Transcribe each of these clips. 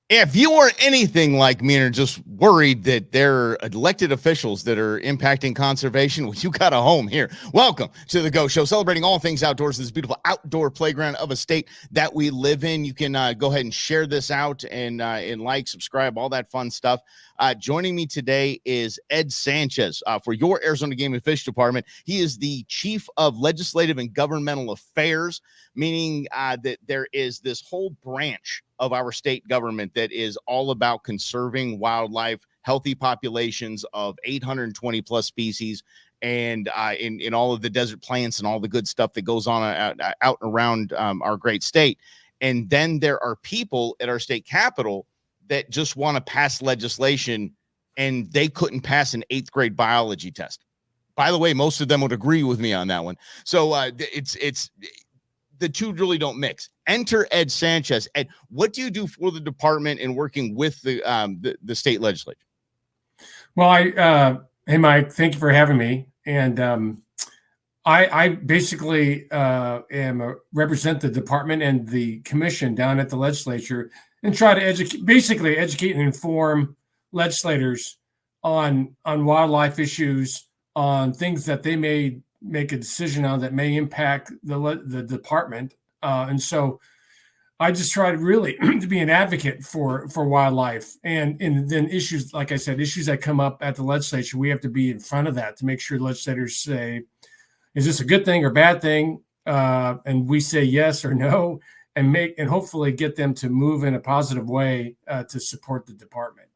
If you are anything like me and are just worried that there are elected officials that are impacting conservation, well, you got a home here. Welcome to the Go Show, celebrating all things outdoors, this beautiful outdoor playground of a state that we live in. You can go ahead and share this out and like, subscribe, all that fun stuff. Joining me today is Ed Sanchez for your Arizona Game and Fish Department. He is the Chief of Legislative and Governmental Affairs, meaning that there is this whole branch of our state government that is all about conserving wildlife, healthy populations of 820 plus species, and in all of the desert plants and all the good stuff that goes on out and around our great state. And then there are people at our state capitol that just want to pass legislation, and they couldn't pass an 8th grade biology test. By the way, most of them would agree with me on that one. So it's the two really don't mix. Enter Ed Sanchez. Ed, what do you do for the department in working with the state legislature? Well, hey, Mike, thank you for having me. And I basically represent the department and the commission down at the legislature and try to educate and inform legislators on wildlife issues, on things that they may make a decision on that may impact the department. And so I just try to really to be an advocate for wildlife and then issues, like I said, issues that come up at the legislature. We have to be in front of that to make sure legislators say, is this a good thing or bad thing? And we say yes or no, and hopefully get them to move in a positive way to support the department.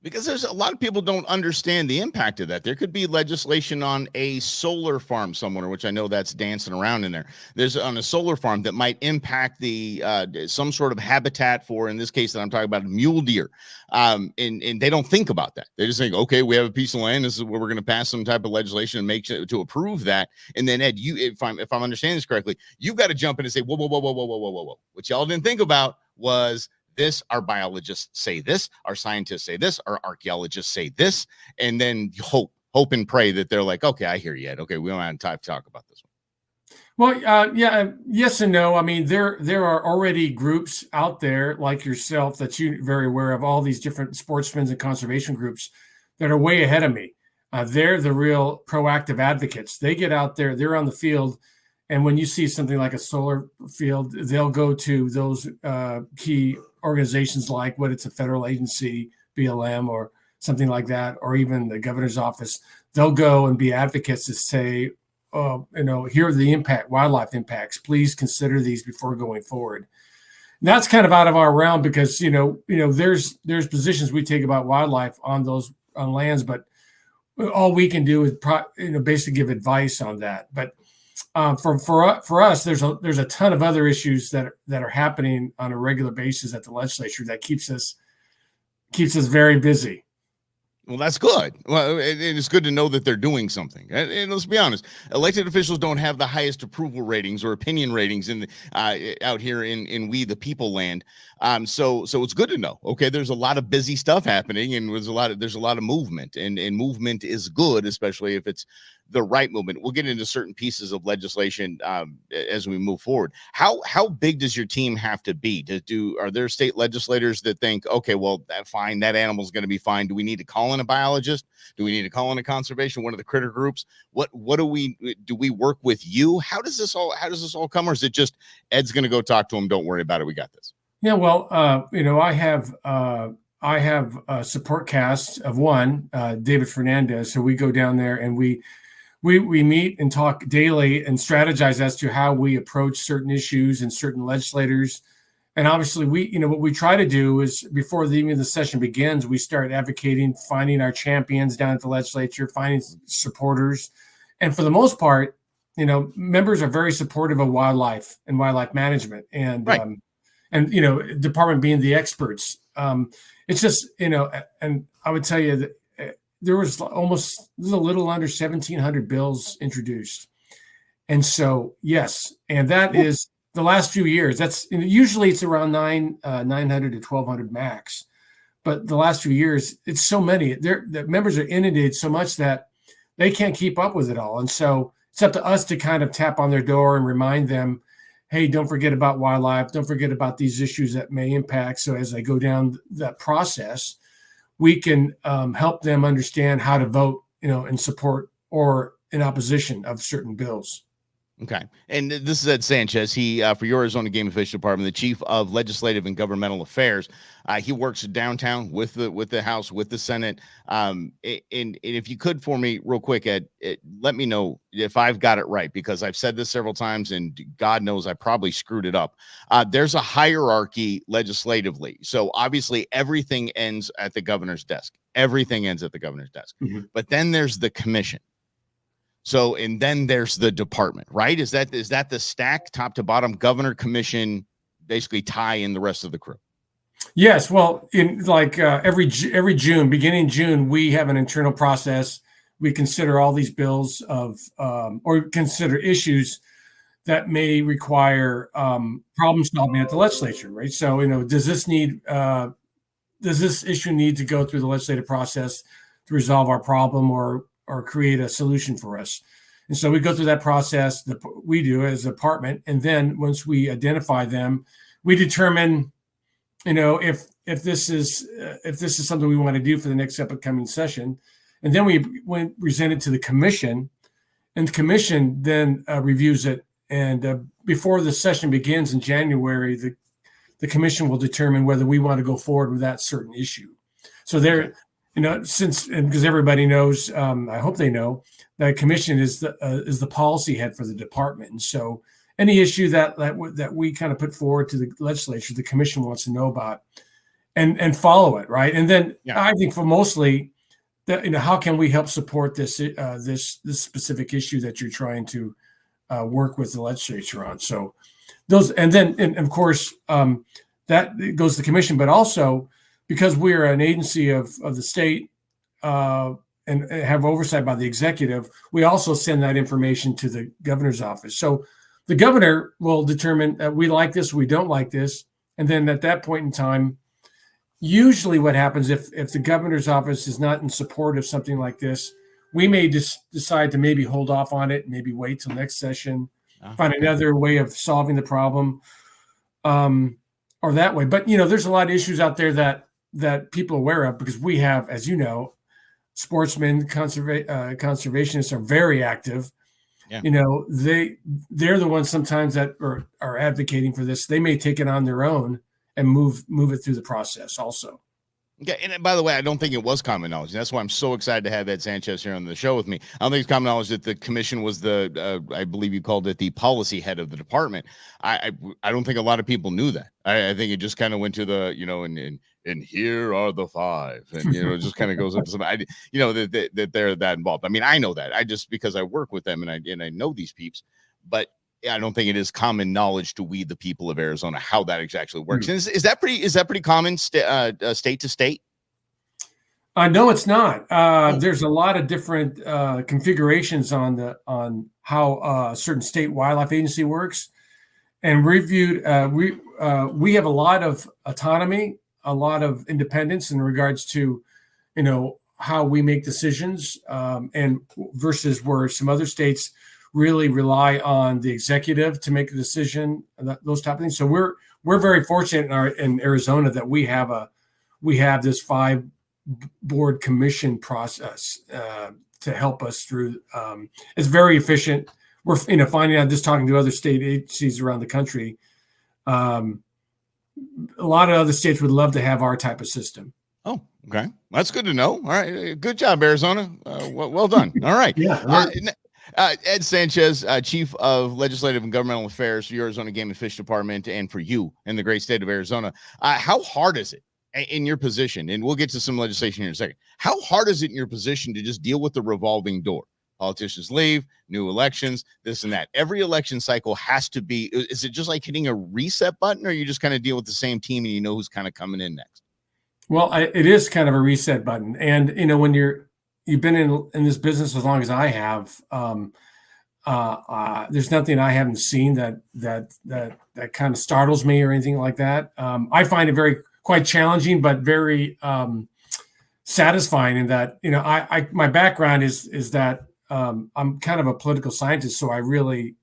Because there's a lot of people don't understand the impact of that. There could be legislation on a solar farm somewhere, which I know that's dancing around in there. There's on a solar farm that might impact the some sort of habitat for, in this case that I'm talking about, mule deer. And they don't think about that. They just think, okay, we have a piece of land. This is where we're going to pass some type of legislation and make to approve that. And then Ed, if I'm understanding this correctly, you've got to jump in and say, whoa. What y'all didn't think about was this, our biologists say this, our scientists say this, our archaeologists say this, and then hope and pray that they're like, okay, I hear you, Ed. Okay, we don't have time to talk about this one. Well, yes and no. I mean, there are already groups out there like yourself that you're very aware of, all these different sportsmen and conservation groups that are way ahead of me. They're the real proactive advocates. They get out there, they're on the field. And when you see something like a solar field, they'll go to those key organizations like what it's a federal agency, BLM, or something like that, or even the governor's office. They'll go and be advocates to say, here are the wildlife impacts. Please consider these before going forward. And that's kind of out of our realm because there's positions we take about wildlife on lands, but all we can do is basically give advice on that. But for us, there's a ton of other issues that are happening on a regular basis at the legislature that keeps us very busy. Well, that's good. Well, it's good to know that they're doing something. And let's be honest, elected officials don't have the highest approval ratings or opinion ratings out here in we the people land. So it's good to know. Okay, there's a lot of busy stuff happening, and there's a lot of movement, and movement is good, especially if it's the right movement. We'll get into certain pieces of legislation as we move forward. How big does your team have to be? Are there state legislators that think, okay, well, fine, that animal's going to be fine? Do we need to call in a biologist? Do we need to call in a conservation, one of the critter groups? What do we work with you? How does this all come, or is it just Ed's going to go talk to him? Don't worry about it. We got this. Yeah, well, I have a support cast of one, David Fernandez. So we go down there and we meet and talk daily and strategize as to how we approach certain issues and certain legislators. And obviously, what we try to do is before even the session begins, we start advocating, finding our champions down at the legislature, finding supporters. And for the most part, members are very supportive of wildlife and wildlife management, and right. Department being the experts. It's just, and I would tell you that there was a little under 1,700 bills introduced. And so, yes, and that is the last few years. That's usually it's around 900 to 1,200 max. But the last few years, it's so many. The members are inundated so much that they can't keep up with it all. And so it's up to us to kind of tap on their door and remind them, hey, don't forget about wildlife, don't forget about these issues that may impact. So as they go down that process, we can help them understand how to vote, in support or in opposition of certain bills. Okay. And this is Ed Sanchez. He, for your Arizona Game and Fish Department, the chief of legislative and governmental affairs. He works downtown with the House, with the Senate. And if you could for me real quick, Ed, let me know if I've got it right, because I've said this several times and God knows I probably screwed it up. There's a hierarchy legislatively. So obviously everything ends at the governor's desk. Everything ends at the governor's desk. Mm-hmm. But then there's the commission. So, and then there's the department, right? Is that the stack, top to bottom, governor, commission, basically tie in the rest of the crew? Yes. Well, in every June, beginning June, we have an internal process. We consider all these bills or consider issues that may require problem solving at the legislature, right? So, does this issue need to go through the legislative process to resolve our problem or create a solution for us? And so we go through that process, we do as a department. And then once we identify them, we determine, if this is something we want to do for the next upcoming session. And then we present it to the commission, and the commission then reviews it. And before the session begins in January, the commission will determine whether we want to go forward with that certain issue. So because everybody knows, I hope they know, that commission is the policy head for the department. And so any issue that we kind of put forward to the legislature, the commission wants to know about and follow it, right? And then I think for mostly that, how can we help support this specific issue that you're trying to work with the legislature on? So those, and of course that goes to the commission, but also, because we're an agency of the state and have oversight by the executive, we also send that information to the governor's office. So the governor will determine that we like this, we don't like this. And then at that point in time, usually what happens if the governor's office is not in support of something like this, we may just decide to maybe hold off on it, maybe wait till next session, find another way of solving the problem, or that way. But, there's a lot of issues out there that people are aware of, because we have, as you know, sportsmen, conservationists are very active. Yeah. They're the ones sometimes that are advocating for this. They may take it on their own and move it through the process also. Yeah, and by the way, I don't think it was common knowledge. That's why I'm so excited to have Ed Sanchez here on the show with me. I don't think it's common knowledge that the commission was I believe you called it the policy head of the department. I don't think a lot of people knew that. I think it just kind of went to the, and here are the five, and it just kind of goes up to somebody, that they're that involved. I mean, I know that. I just, because I work with them and I know these peeps, but I don't think it is common knowledge to we the people of Arizona how that actually works. And is that pretty common state to state? No, it's not. There's a lot of different configurations on how a certain state wildlife agency works. And reviewed, we have a lot of autonomy, a lot of independence in regards to, how we make decisions, and versus where some other states really rely on the executive to make a decision, those type of things. So we're very fortunate in Arizona that we have this 5 board commission process to help us through. It's very efficient. We're finding out, just talking to other state agencies around the country, a lot of other states would love to have our type of system. Oh, okay. That's good to know. All right. Good job, Arizona. Well done. All right. Yeah. Ed Sanchez, Chief of Legislative and Governmental Affairs for your Arizona Game and Fish Department, and for you in the great state of Arizona. How hard is it in your position? And we'll get to some legislation here in a second. How hard is it in your position to just deal with the revolving door? Politicians leave, new elections, this and that. Every election cycle has to be, is it just like hitting a reset button, or you just kind of deal with the same team and you know who's kind of coming in next? Well, it is kind of a reset button. And, when you've been in this business as long as I have, there's nothing I haven't seen that kind of startles me or anything like that. I find it quite challenging, but very satisfying in that, my background is that I'm kind of a political scientist. So I really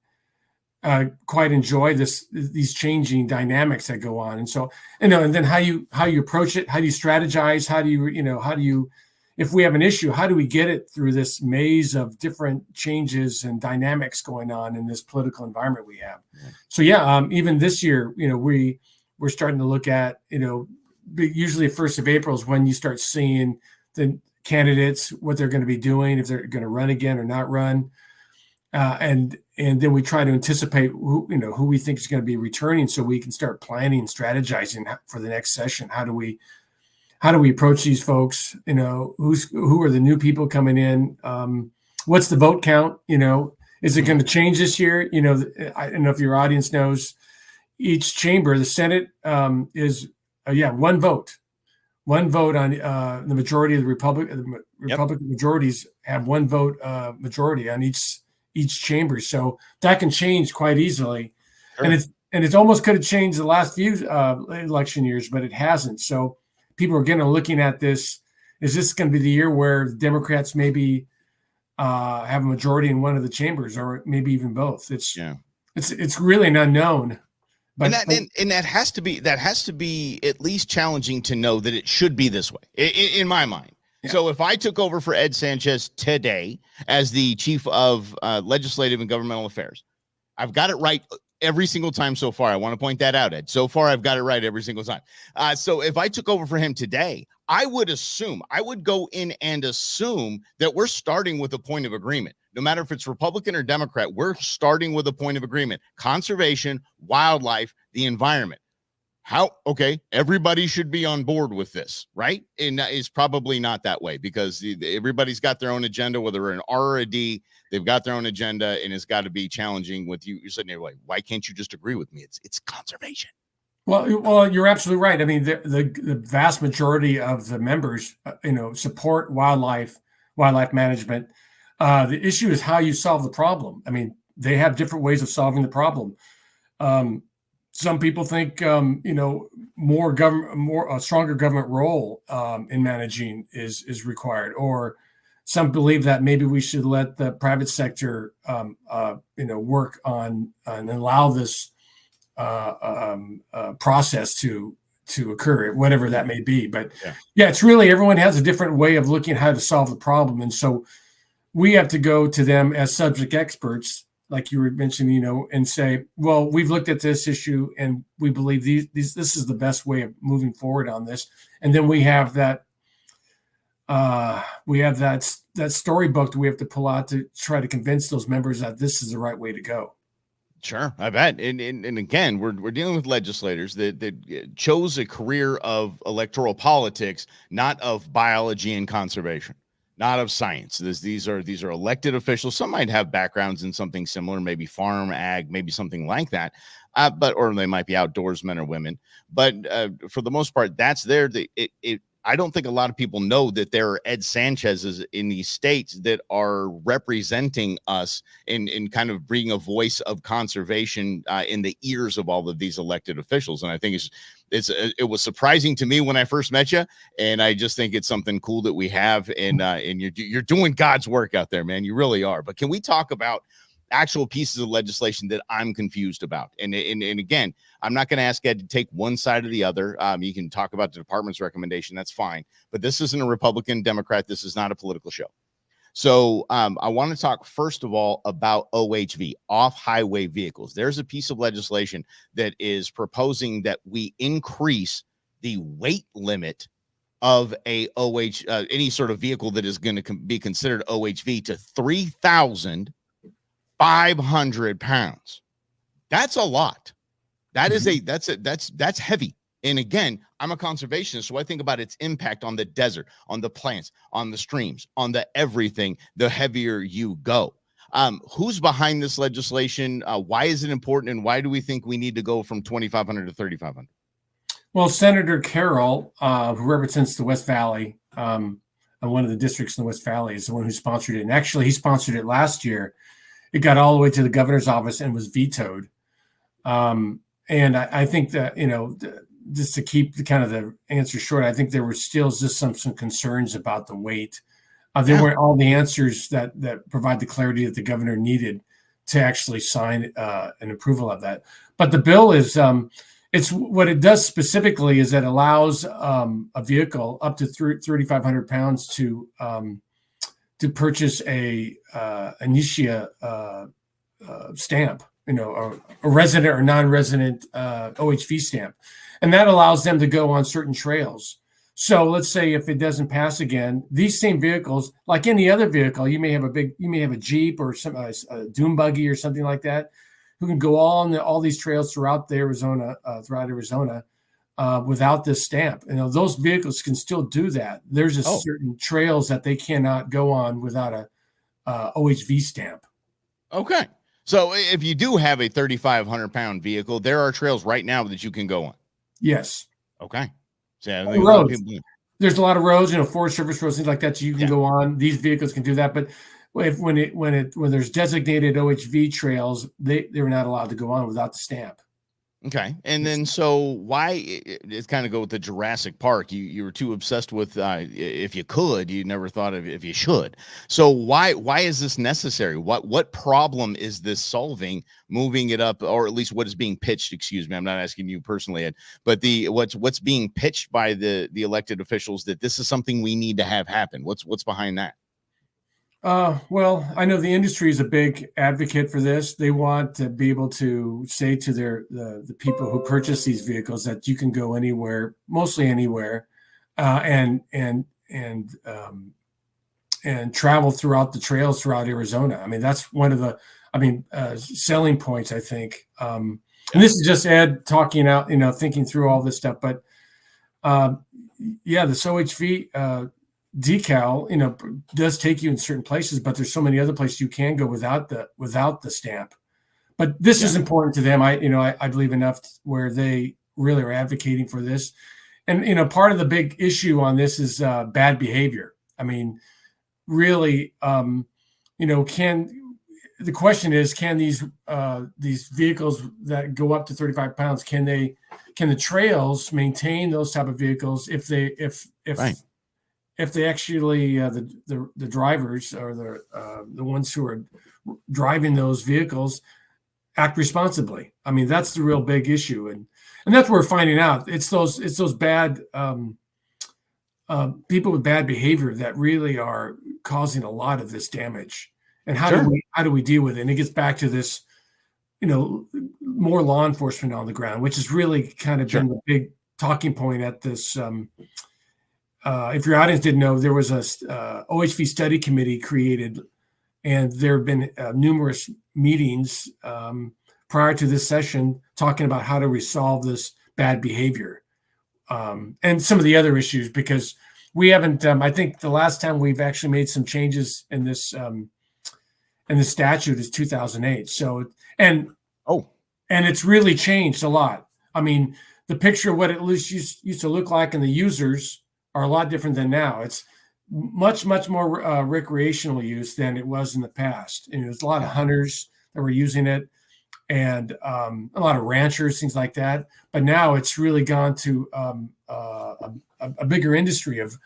quite enjoy these changing dynamics that go on. And so, and then how you approach it, how do you strategize, how do you, if we have an issue, how do we get it through this maze of different changes and dynamics going on in this political environment we have? So even this year, we're starting to look at, usually 1st of April is when you start seeing the candidates, what they're going to be doing, if they're going to run again or not run. And then we try to anticipate who we think is going to be returning, so we can start planning and strategizing for the next session. How do we approach these folks? Who are the new people coming in? What's the vote count? Is it going to change this year? I don't know if your audience knows, each chamber, the Senate is one vote. One vote on the majority of the Republican majorities have one vote majority on each chamber, so that can change quite easily. Sure. And it's almost could have changed the last few election years, but it hasn't. So people are again looking at this. Is this going to be the year where the Democrats maybe have a majority in one of the chambers, or maybe even both? It's really an unknown. But that has to be at least challenging to know that it should be this way in my mind. Yeah. So if I took over for Ed Sanchez today as the chief of legislative and governmental affairs, I've got it right every single time so far. I want to point that out, Ed. So far, I've got it right every single time. So if I took over for him today, I would go in and assume that we're starting with a point of agreement. No matter if it's Republican or Democrat, we're starting with a point of agreement. Conservation, wildlife, the environment. Everybody should be on board with this, right? And it's probably not that way, because everybody's got their own agenda, whether we're an R or a D, they've got their own agenda, and it's got to be challenging with you. You're sitting there like, why can't you just agree with me? It's conservation. Well, you're absolutely right. I mean, the vast majority of the members, support wildlife management. The issue is how you solve the problem. I mean, they have different ways of solving the problem. Some people think, a stronger government role in managing is required, or some believe that maybe we should let the private sector, work on and allow this process to occur, whatever that may be. But it's really, everyone has a different way of looking at how to solve the problem, and so we have to go to them as subject experts, like you were mentioning, and say, well, we've looked at this issue and we believe this is the best way of moving forward on this. And then we have that storybook that we have to pull out to try to convince those members that this is the right way to go. Sure, I bet. And again, we're dealing with legislators that chose a career of electoral politics, not of biology and conservation. Not of science. These are elected officials. Some might have backgrounds in something similar, maybe farm, ag, maybe something like that. Or they might be outdoors men or women. But for the most part, that's there. I don't think a lot of people know that there are Ed Sanchez's in these states that are representing us in kind of bringing a voice of conservation in the ears of all of these elected officials. And I think it was surprising to me when I first met you, and I just think it's something cool that we have. And you're doing God's work out there, man. You really are. But can we talk about actual pieces of legislation that I'm confused about? And again, I'm not going to ask Ed to take one side or the other. You can talk about the department's recommendation. That's fine. But this isn't a Republican, Democrat. This is not a political show. So I want to talk, first of all, about OHV, off-highway vehicles. There's a piece of legislation that is proposing that we increase the weight limit of any sort of vehicle that is going to be considered OHV to 3,500 pounds. That's a lot. That's heavy. And again, I'm a conservationist, so I think about its impact on the desert, on the plants, on the streams, on the everything, the heavier you go. Who's behind this legislation? Why is it important? And why do we think we need to go from 2,500 to 3,500? Well, Senator Carroll, who represents the West Valley, one of the districts in the West Valley, is the one who sponsored it. And actually, he sponsored it last year. It got all the way to the governor's office and was vetoed. And I think that, just to keep the answer short, I think there were still just some concerns about the weight. There weren't all the answers that provide the clarity that the governor needed to actually sign an approval of that. But the bill is it's what it does specifically is that allows a vehicle up to 3,500 pounds to purchase a Initia stamp, a resident or non-resident OHV stamp, and that allows them to go on certain trails. So let's say if it doesn't pass again, these same vehicles, like any other vehicle, you may have a Jeep or a dune buggy or something like that, who can go all these trails throughout Arizona, without this stamp. Those vehicles can still do that. There's just certain trails that they cannot go on without a OHV stamp. Okay. So if you do have a 3,500-pound vehicle, there are trails right now that you can go on. Yes. Okay. So I think there's a lot of roads, Forest Service roads, things like that. So you can go on. These vehicles can do that, but when there's designated OHV trails, they're not allowed to go on without the stamp. Okay. And then, so why it's kind of go with the Jurassic Park. You were too obsessed with, if you could, you never thought of if you should. So why is this necessary? What problem is this solving, moving it up, or at least what is being pitched? Excuse me. I'm not asking you personally, Ed, but what's being pitched by the elected officials that this is something we need to have happen. What's behind that? Well, I know the industry is a big advocate for this. They want to be able to say to the people who purchase these vehicles that you can go anywhere, mostly anywhere, and travel throughout the trails throughout Arizona. I mean, that's one of the selling points, I think. And this is just Ed talking out, thinking through all this stuff. But this OHV decal, does take you in certain places, but there's so many other places you can go without the stamp. But this is important to them. I believe enough where they really are advocating for this. And, part of the big issue on this is bad behavior. I mean, really, the question is, can these vehicles that go up to 35 pounds, can the trails maintain those type of vehicles if Right. If they actually the drivers or the ones who are driving those vehicles act responsibly? I mean, that's the real big issue, and that's what we're finding out. It's those bad people with bad behavior that really are causing a lot of this damage. And how do we deal with it? And it gets back to this, more law enforcement on the ground, which has really kind of been the big talking point at this. If your audience didn't know, there was a OHV study committee created, and there have been numerous meetings prior to this session talking about how to resolve this bad behavior and some of the other issues, because we haven't. I think the last time we've actually made some changes in this statute is 2008. So and it's really changed a lot. I mean, the picture of what it used to look like and the users are a lot different than now. It's much more recreational use than it was in the past. And there's a lot of hunters that were using it, and a lot of ranchers, things like that. But now it's really gone to a bigger industry of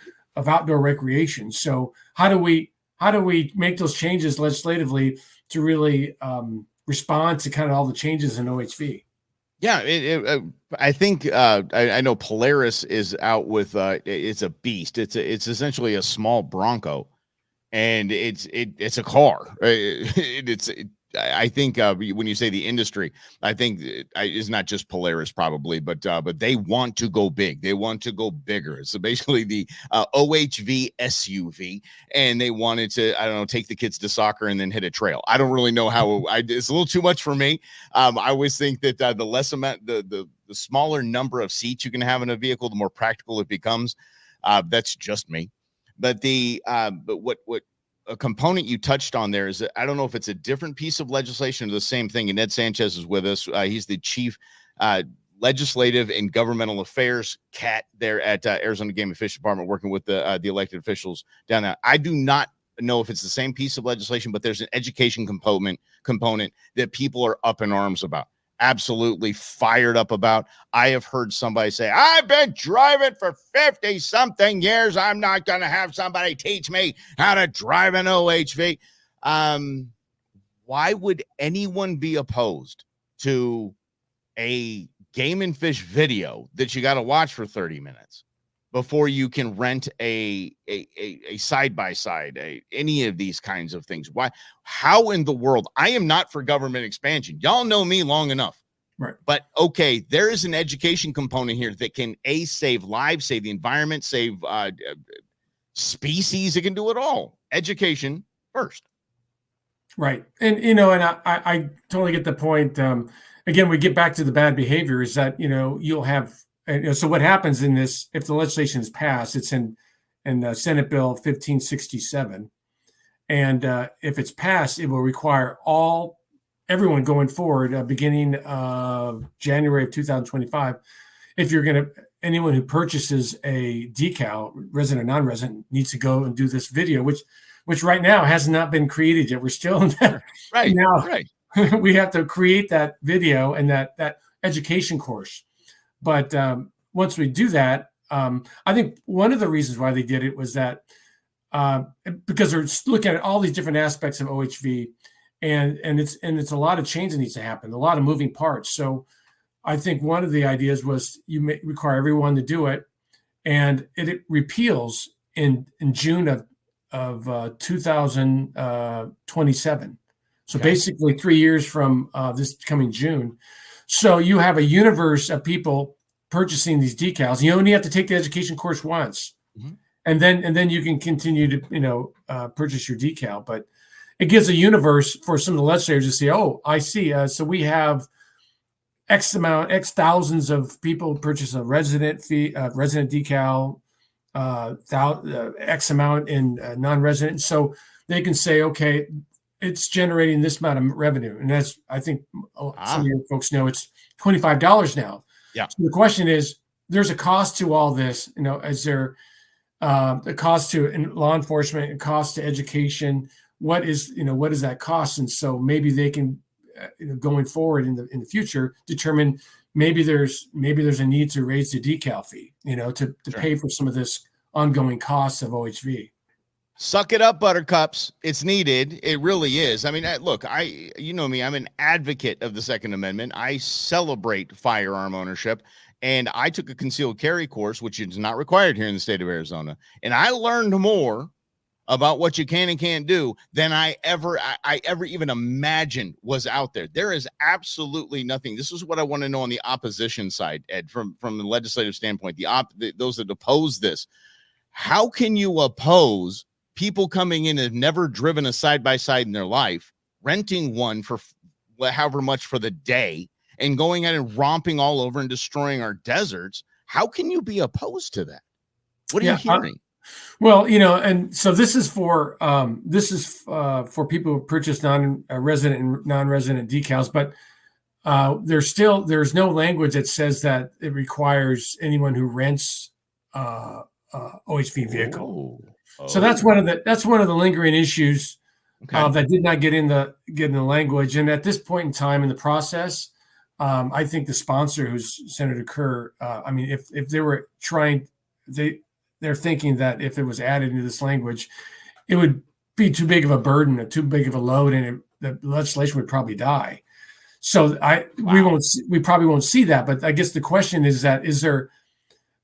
outdoor recreation. So how do we make those changes legislatively to really respond to kind of all the changes in OHV? Yeah, I think I know Polaris is out with it's a beast. It's essentially a small Bronco, and it's a car. I think when you say the industry, I think it's not just Polaris probably, but they want to go big. They want to go bigger. So basically the OHV SUV, and they wanted to, I don't know, take the kids to soccer and then hit a trail. I don't really know how. It's a little too much for me. I always think that the less amount, the smaller number of seats you can have in a vehicle, the more practical it becomes. That's just me. But what a component you touched on there is that I don't know if it's a different piece of legislation or the same thing. And Ed Sanchez is with us. He's the chief legislative and governmental affairs cat there at Arizona Game and Fish Department, working with the elected officials down there. I do not know if it's the same piece of legislation, but there's an education component that people are up in arms about. Absolutely fired up about. I have heard somebody say, I've been driving for 50 something years. I'm not going to have somebody teach me how to drive an OHV. why would anyone be opposed to a game and fish video that you got to watch for 30 minutes before you can rent a side-by-side, any of these kinds of things? Why? How in the world? I am not for government expansion. Y'all know me long enough. Right. But okay, there is an education component here that can save lives, save the environment, save species. It can do it all. Education first. Right. And, and I totally get the point. Again, we get back to the bad behavior is that, you'll have, so what happens in this, if the legislation is passed, it's in Senate Bill 1567. And if it's passed, it will require everyone going forward, beginning of January of 2025, if anyone who purchases a decal, resident or non-resident, needs to go and do this video, which right now has not been created yet. We're still in that. Right. Now, right. We have to create that video and that education course. But once we do that, I think one of the reasons why they did it was that because they're looking at all these different aspects of OHV, and it's a lot of change that needs to happen, a lot of moving parts. So I think one of the ideas was you require everyone to do it, and it repeals in June of 2027. So basically 3 years from this coming June. So you have a universe of people purchasing these decals. You only have to take the education course once, and then you can continue to purchase your decal. But it gives a universe for some of the legislators to say, oh, I see. So we have X thousands of people purchase a resident decal, X amount in non-resident. So they can say, okay, it's generating this amount of revenue. And that's, I think some of you folks know, it's $25 now. Yeah. So the question is, there's a cost to all this. Is there a cost to law enforcement, a cost to education? What is that cost? And so maybe they can, going forward in the future, determine maybe there's a need to raise the decal fee, to pay for some of this ongoing costs of OHV. Suck it up, buttercups. It's needed. It really is. I mean, look, you know me, I'm an advocate of the Second Amendment. I celebrate firearm ownership, and I took a concealed carry course, which is not required here in the state of Arizona. And I learned more about what you can and can't do than I ever even imagined was out there. There is absolutely nothing. This is what I want to know on the opposition side, Ed, from the legislative standpoint, those that oppose this. How can you oppose people coming in and have never driven a side-by-side in their life, renting one for however much for the day, and going out and romping all over and destroying our deserts? How can you be opposed to that? What are you hearing? Well, and so this is for people who purchase non-resident and non-resident decals, but there's no language that says that it requires anyone who rents OHV vehicle. So that's one of the lingering issues that did not get in the language. And at this point in time in the process, I think the sponsor, who's Senator Kerr, if they were trying, they're thinking that if it was added into this language, it would be too big of a burden, or too big of a load, and the legislation would probably die. So we probably won't see that. But I guess the question is there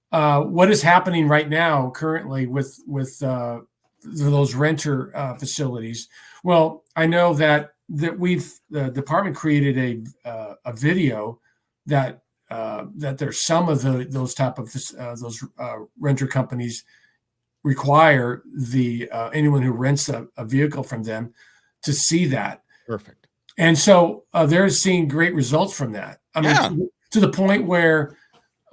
what is happening right now currently with those renter facilities? Well, I know that the department created a video that there's some of those type of those renter companies require anyone who rents a vehicle from them to see that. Perfect. And so they're seeing great results from that. I mean, to the point where,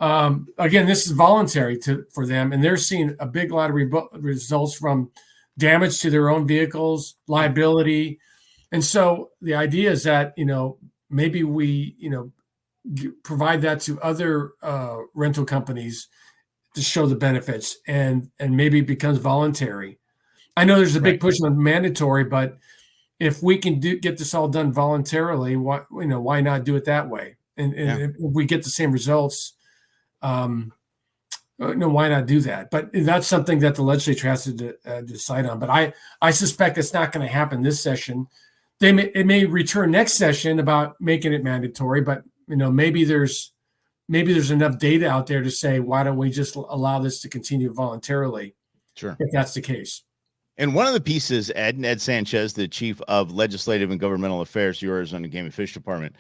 again, this is voluntary for them, and they're seeing a big lot of results from damage to their own vehicles, liability. And so the idea is that, maybe we, provide that to other rental companies to show the benefits, and maybe it becomes voluntary. I know there's a big push on mandatory, but if we can get this all done voluntarily, why not do it that way? And if we get the same results, why not do that? But that's something that the legislature has to decide on. But I suspect it's not going to happen this session. it may return next session about making it mandatory, but maybe there's enough data out there to say, why don't we just allow this to continue voluntarily? Sure. If that's the case. And one of the pieces, Ed Sanchez, the chief of legislative and governmental affairs, the Arizona Game and Fish Department,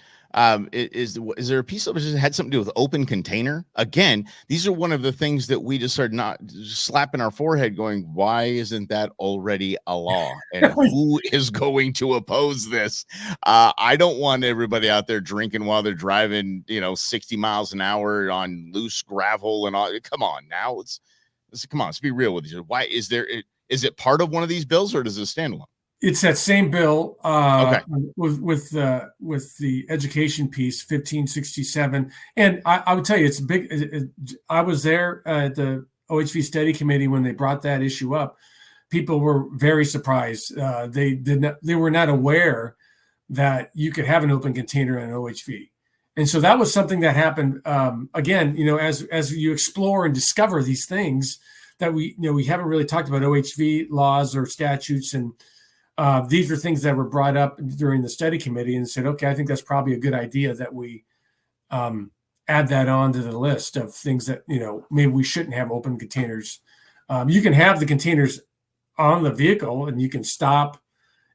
is there a piece of it that had something to do with open container? Again, these are one of the things that we just started not slapping our forehead going, why isn't that already a law? And who is going to oppose this? I don't want everybody out there drinking while they're driving, 60 miles an hour on loose gravel and all. Come on now. Let's be real with each other. Why is it part of one of these bills, or does it stand alone? It's that same bill Okay. with the education piece, 1567. And I would tell you, it's big. I was there at the OHV study committee when they brought that issue up. People were very surprised. They were not aware that you could have an open container in an OHV. And so that was something that happened, again, as you explore and discover these things that we haven't really talked about OHV laws or statutes. And these are things that were brought up during the study committee and said, okay, I think that's probably a good idea that we add that on to the list of things that, maybe we shouldn't have open containers. You can have the containers on the vehicle and you can stop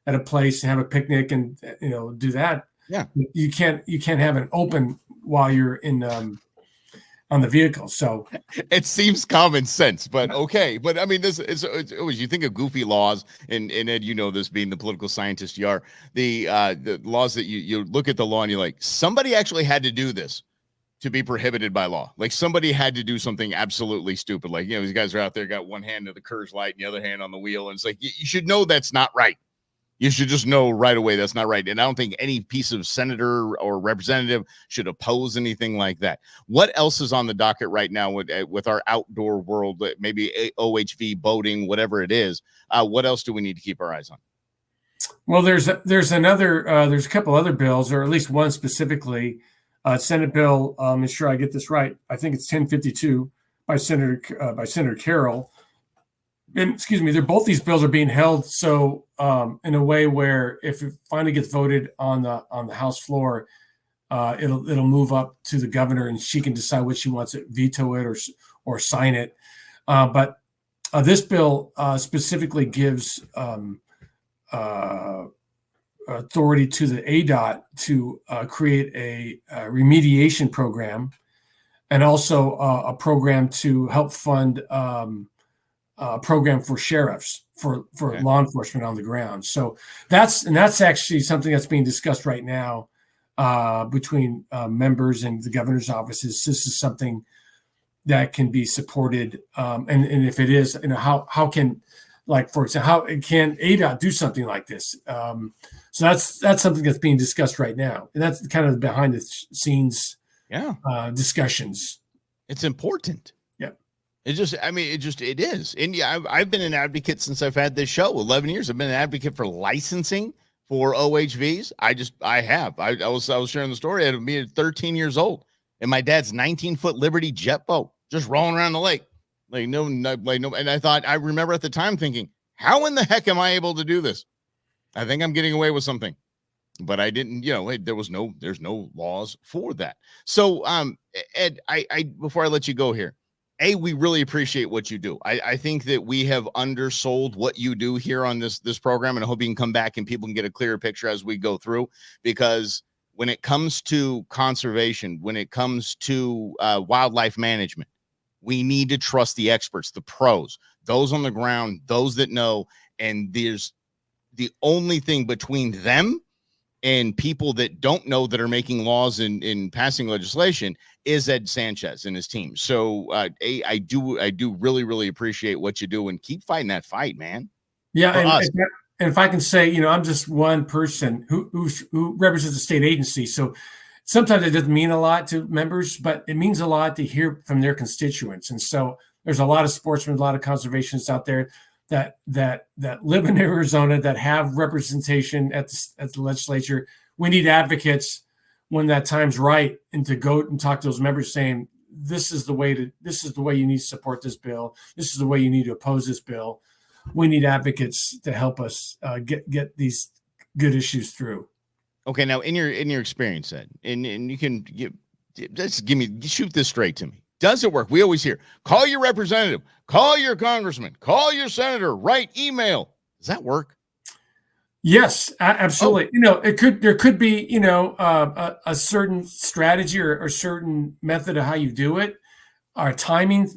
at a place and have a picnic and, do that. Yeah. You can't have it open while you're in on the vehicle. So it seems common sense, but okay. But I mean, this is always, you think of goofy laws, and Ed, this being the political scientist you are, the laws that you look at the law and you're like, somebody actually had to do this to be prohibited by law. Like somebody had to do something absolutely stupid. Like, these guys are out there, got one hand to the KERS light and the other hand on the wheel. And it's like, you should know that's not right. You should just know right away that's not right. And I don't think any piece of senator or representative should oppose anything like that. What else is on the docket right now with our outdoor world, maybe OHV, boating, whatever it is? What else do we need to keep our eyes on? Well, there's a couple other bills, or at least one specifically, Senate bill. I'm sure I get this right. I think it's 1052 by Senator Carroll. And excuse me, both these bills are being held so in a way where if it finally gets voted on the House floor, it'll move up to the governor and she can decide what she wants to veto it or sign it. But this bill specifically gives authority to the ADOT to create a remediation program and also a program to help fund program for sheriffs for okay. law enforcement on the ground. So that's actually something that's being discussed right now between members and the governor's offices. This is something that can be supported. And if it is, how can, like, for example, how can ADOT do something like this? So that's something that's being discussed right now. And that's kind of behind the scenes discussions. It's important. It is. And yeah, I've been an advocate since I've had this show, 11 years. I've been an advocate for licensing for OHVs. I was sharing the story. I had me at 13 years old and my dad's 19-foot Liberty jet boat just rolling around the lake. No. And I remember at the time thinking, how in the heck am I able to do this? I think I'm getting away with something, but I didn't, there's no laws for that. So, Ed, I before I let you go here, we really appreciate what you do. I think that we have undersold what you do here on this program, and I hope you can come back and people can get a clearer picture as we go through, because when it comes to conservation, when it comes to wildlife management, we need to trust the experts, the pros, those on the ground, those that know, and there's the only thing between them and people that don't know that are making laws in passing legislation is Ed Sanchez and his team. So I do really, really appreciate what you do and keep fighting that fight, man. Yeah. And if I can say, I'm just one person who represents a state agency. So sometimes it doesn't mean a lot to members, but it means a lot to hear from their constituents. And so there's a lot of sportsmen, a lot of conservationists out there that live in Arizona that have representation at the legislature. We need advocates when that time's right, and to go and talk to those members saying, this is the way you need to support this bill. This is the way you need to oppose this bill. We need advocates to help us get these good issues through. Okay, now in your experience, Ed, and you can just shoot this straight to me. Does it work? We always hear, call your representative, call your congressman, call your senator, write email. Does that work? Yes, Oh, absolutely. There could be, a certain strategy or certain method of how you do it, or a timing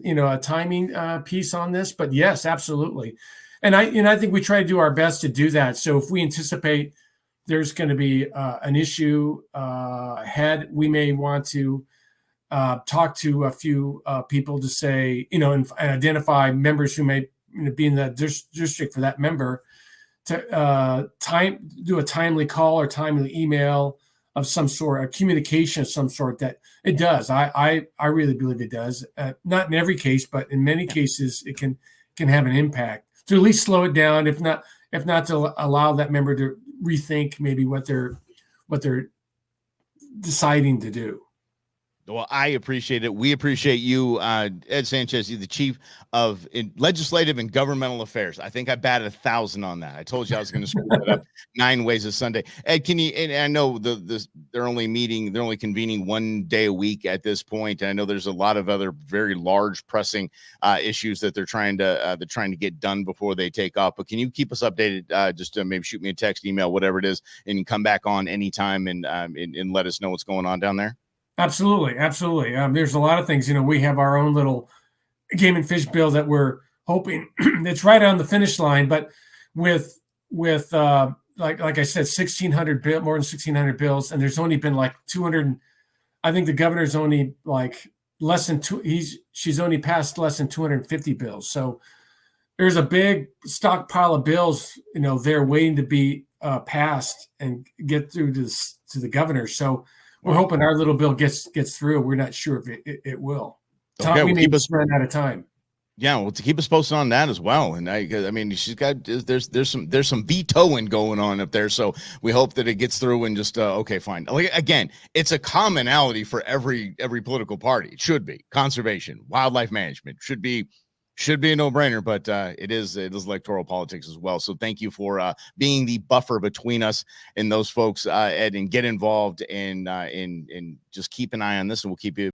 piece on this. But yes, absolutely. And I think we try to do our best to do that. So if we anticipate there's going to be an issue ahead, we may want to talk to a few people to say, and identify members who may be in the district for that member to do a timely call or timely email of some sort, a communication of some sort. That it does. I really believe it does. Not in every case, but in many cases, it can have an impact to at least slow it down, if not to allow that member to rethink maybe what they're deciding to do. well, I appreciate it. We appreciate you, Ed Sanchez, the chief of legislative and governmental affairs. I think I batted 1,000 on that. I told you I was going to screw that up 9 ways of Sunday. Ed, can you? And I know they're only convening 1 day a week at this point. And I know there's a lot of other very large pressing issues that they're trying to get done before they take off. But can you keep us updated? Just maybe shoot me a text, email, whatever it is, and come back on anytime and let us know what's going on down there. Absolutely, absolutely. There's a lot of things. We have our own little game and fish bill that we're hoping it's right on the finish line. But with like I said, 1,600 bill, more than 1,600 bills, and there's only been like 200. I think the governor's only like less than two. She's only passed less than 250 bills. So there's a big stockpile of bills, they're waiting to be passed and get through to the governor. So we're hoping our little bill gets through. We're not sure if it will. Okay, We may just run out of time. Yeah, well, to keep us posted on that as well. And I mean, there's some vetoing going on up there. So we hope that it gets through and just okay, fine. Like, again, it's a commonality for every political party. It should be conservation, wildlife management should be a no-brainer, but it is electoral politics as well. So thank you for being the buffer between us and those folks, Ed, and get involved and just keep an eye on this, and we'll keep you